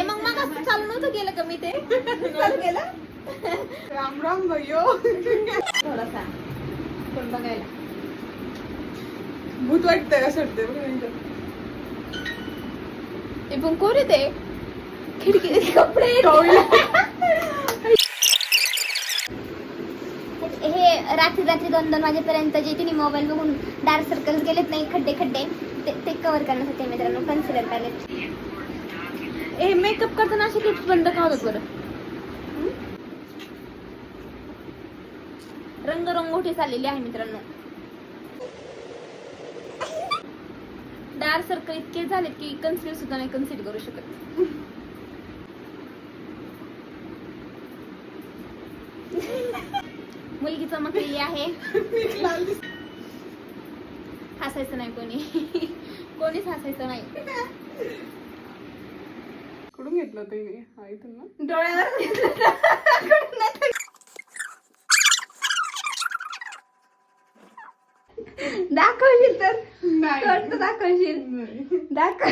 मग चालू नव्हतं गेलं का मी ते चालू केलं. राम राम भैयो. थोडासा कोण बघायला भूत वाटतंय असं वाटतंय. ते पण कोण येते खिडकी कपडे हे रात्री 2-2 वाजेपर्यंत जे तिने मोबाईल बघून डार्क सर्कल्स गेलेत नाही, खड्डे ते कव्हर करण्यासाठी मित्रांनो कन्सिलर पॅलेट. हे मेकअप करताना असे टिप्स बंद का होतात बरं? रंगरंगोटी चाललेली आहे मित्रांनो. डार्क सर्कल इतके झाले की कन्सिलर सुद्धा नाही कन्सिलर करू शकत. मुलगी चमकलेली आहे. हसायचं नाही कोणीच हसायचं नाही. कुठून घेतलं होतं हिने? हा इथून ना. डोळ्यावर दाखवशील तर नाही. दाखवशील दाखव.